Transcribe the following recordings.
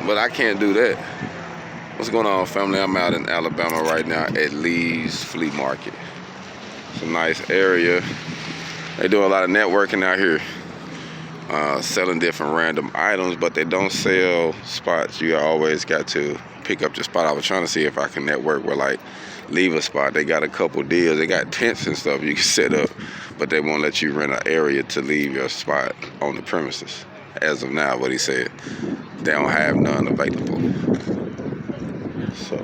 but I can't do that. What's going on, family? I'm out in Alabama right now at Lee's Flea Market. It's a nice area. They do a lot of networking out here, selling different random items, but they don't sell spots. You always got to pick up your spot. I was trying to see if I can network with, like, leave a spot. They got a couple deals. They got tents and stuff you can set up, but they won't let you rent an area to leave your spot on the premises. As of now, what he said, they don't have none available. So,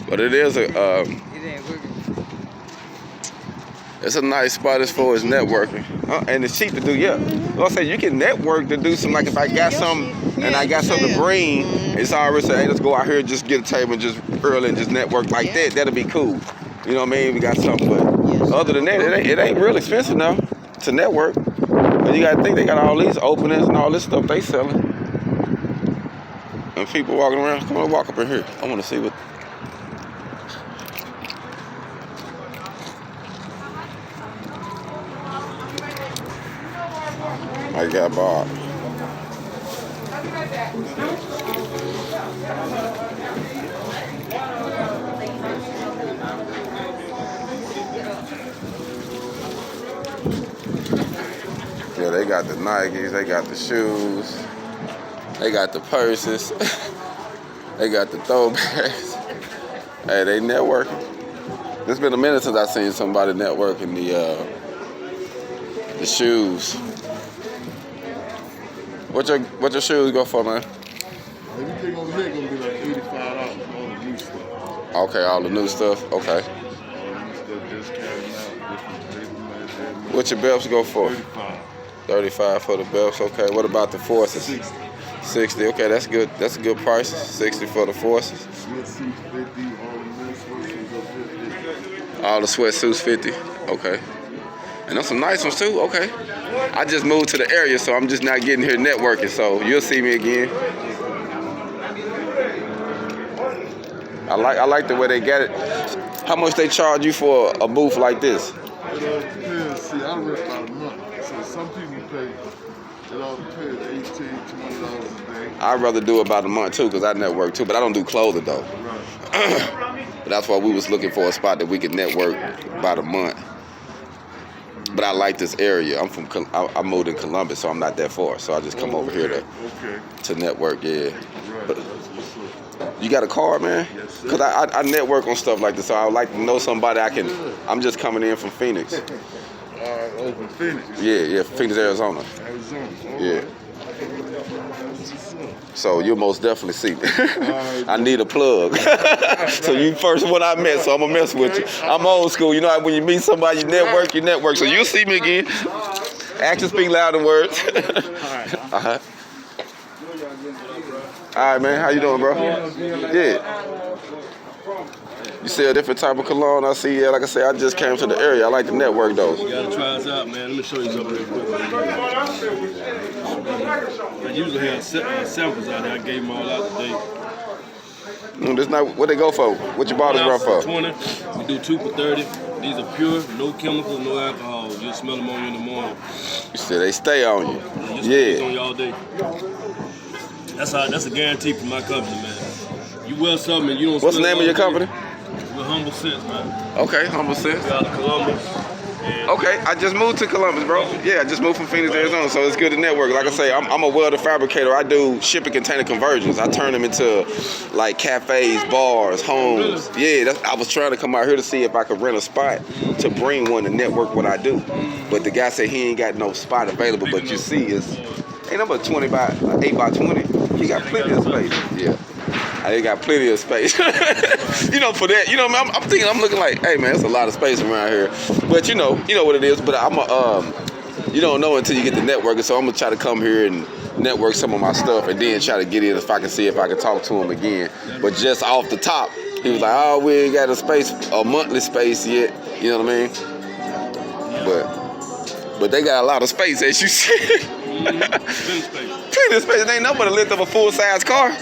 but it is it's a nice spot as far as networking, and it's cheap to do. Yeah, like I said, you can network to do some. Like if I got something and I got something to bring, it's already say, hey, let's go out here, just get a table, and just early and just network like that. That'll be cool. You know what I mean? We got something, but other than that, it ain't real expensive now to network. But you gotta think they got all these openings and all this stuff they selling, and people walking around. Come on, walk up in here. I want to see what. I got Bob. Yeah, they got the Nikes, they got the shoes, they got the purses, they got the throwbacks. Hey, they networking. It's been a minute since I seen somebody networking the shoes. What your shoes go for, man? Everything over here gonna be like $85 for all the new stuff. Okay, all the new stuff. Okay. All the new stuff just came out. What your belts go for? 35. 35 for the belts. Okay. What about the forces? 60. 60. Okay, that's good. That's a good price. 60 for the forces. Sweatsuits 50. All the new sweatsuits are 50. All the sweatsuits 50. Okay. And there's some nice ones too. Okay. I just moved to the area, so I'm just not getting here networking. So you'll see me again. I like the way they got it. How much they charge you for a booth like this? It all depends. See, I rent about a month. So some people pay. It all depends. $18, $20 a day. I'd rather do it about a month too, because I network too. But I don't do clothing though. Right. But that's why we was looking for a spot that we could network about a month. But I like this area. I moved in Columbus, so I'm not that far. So I just come over here to network. Yeah. Right. But That's what's up. you got a card, man? Yes, sir. Because I network on stuff like this, so I would like to know somebody I can. I'm just coming in from Phoenix. Over Phoenix. Yeah, Phoenix, Arizona. Arizona. Yeah. Right. That's what's up. So you'll most definitely see me. I need a plug. So you first one I met, so I'm gonna mess with you. I'm old school. You know, when you meet somebody, you network. So you'll see me again. Actions speak louder than words. Uh-huh. All right, man. How you doing, bro? Yeah. You see a different type of cologne? I see. Yeah, like I said, I just came to the area. I like the network though. You gotta try us out, man. Let me show you something real quick. I usually have samples out there. I gave them all out today. This not what they go for. What your bottles run for? 20. We do 2 for 30. These are pure, no chemicals, no alcohol. You'll smell them on you in the morning. You said they stay on you. It's on you all day. That's a guarantee from my company, man. You wear something and you don't. What's the name of your company? We're Humble Sense, man. Okay, Humble Sense. We're out of Columbus. Okay, I just moved to Columbus, bro. Yeah, I just moved from Phoenix, Arizona, so it's good to network. Like I say, I'm a welder fabricator. I do shipping container conversions. I turn them into like cafes, bars, homes. Yeah, I was trying to come out here to see if I could rent a spot to bring one to network what I do. But the guy said he ain't got no spot available. But you see, ain't no but 8 by 20. He got plenty of space. Yeah. I got plenty of space. You know, for that, you know, I'm thinking, I'm looking like, hey man, there's a lot of space around here. But you know what it is. But you don't know until you get the networking. So I'm gonna try to come here and network some of my stuff, and then try to get in if I can see if I can talk to him again. But just off the top, he was like, oh, we ain't got a monthly space yet. You know what I mean? But they got a lot of space, as you see. Plenty of space. It ain't nothing but the length of a full-size car.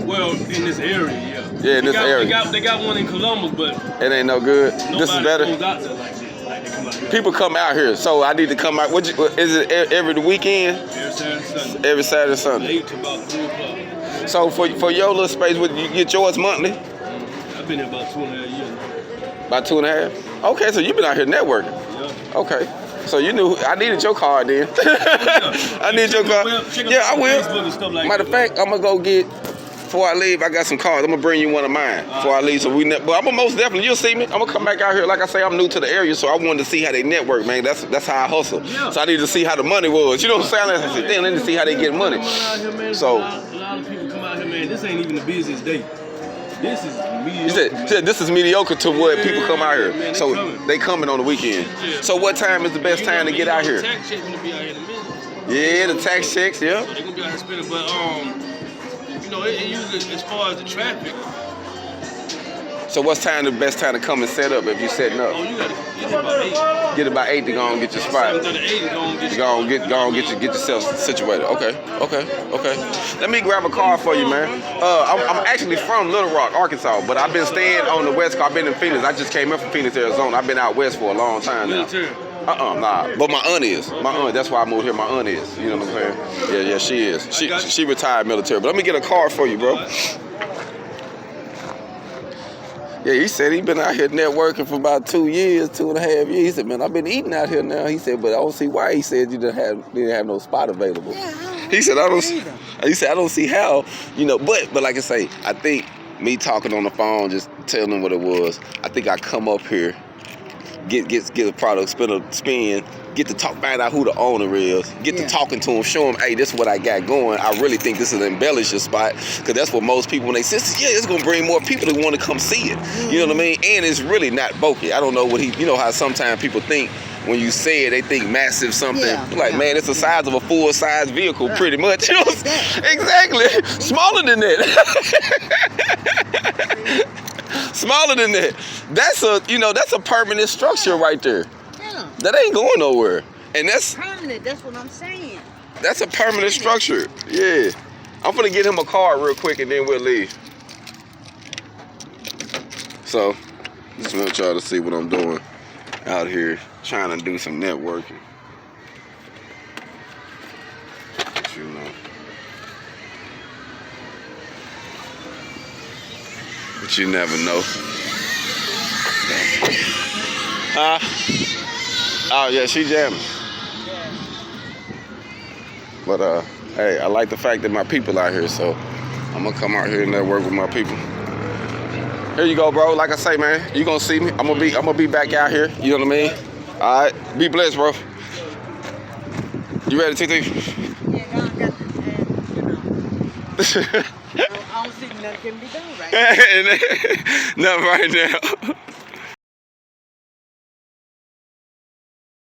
Well, in this area, yeah. Yeah, in this area. They got one in Columbus, but It ain't no good. This is better. goes out there like this. Like they come out here. People come out here, so I need to come out. Is it every weekend? Every Saturday, Sunday. Every Saturday, Sunday. 8 to about 3 o'clock. So for your little space, would you get yours monthly? I've been here about 2.5 years now. About 2.5? Okay, so you've been out here networking. Yeah. Okay. So you knew I needed your card then. I need your card. Yeah, I will. Matter of fact, I'm gonna go get. Before I leave, I got some cards. I'm gonna bring you one of mine before I leave. So but I'm gonna most definitely, you'll see me. I'm gonna come back out here. Like I say, I'm new to the area, so I wanted to see how they network, man. That's how I hustle. Yeah. So I need to see how the money was. You know what I'm saying? I said, damn, let me see how they get money. So a lot of people come out here, man. This ain't even the busiest day. This is mediocre. you said this is mediocre to what people come out here. Man, So they coming on the weekend. Yeah. So what time is the best time to get out here? Tax check gonna be out here in a minute. Yeah, the tax checks, yeah. So they gonna be out here spending, but you know, it usually as far as the traffic. So what's the best time to come and set up if you're setting up? Oh, you gotta get here about 8. Get about 8 to go and get your spot. 7:38 go and get Go on, get yourself situated. Okay. Let me grab a car for you, man. I'm actually from Little Rock, Arkansas, but I've been staying on the West Coast. I've been in Phoenix. I just came in from Phoenix, Arizona. I've been out west for a long time now. military. Nah. But my aunt is. My aunt. That's why I moved here. My aunt is. You know what I'm saying? Yeah, she is. She retired military. But let me get a card for you, bro. Yeah, he said he been out here networking for about 2 years, 2.5 years. He said, man, I've been eating out here now. He said, but I don't see why. He said you didn't have no spot available. Yeah, He said, I don't see how, you know, but like I say, I think me talking on the phone, just telling them what it was, I think I come up here, get a product, spin, get to talk, find out who the owner is, get to talking to him, show him, hey, this is what I got going. I really think this is an embellish spot, because that's what most people, when they say, yeah, it's going to bring more people to want to come see it. You know what I mean? And it's really not bulky. I don't know what you know how sometimes people think when you say it, they think massive something. Man, it's the size of a full-size vehicle, pretty much. You know? Exactly. Smaller than that. Smaller than that. That's a permanent structure right there. Yeah. That ain't going nowhere. And that's Permanent, that's what I'm saying. That's a permanent structure. Yeah. I'm gonna get him a card real quick and then we'll leave. So, just want y'all to see what I'm doing out here, trying to do some networking. But you know. But you never know. Huh? Oh yeah, she jamming. But hey, I like the fact that my people out here, so I'm gonna come out here and network with my people. Here you go, bro. Like I say, man, you gonna see me. I'm gonna be back out here. You know what I mean? All right, be blessed, bro. You ready, TT? Yeah, I got I don't see nothing can be done right now. Nothing right now.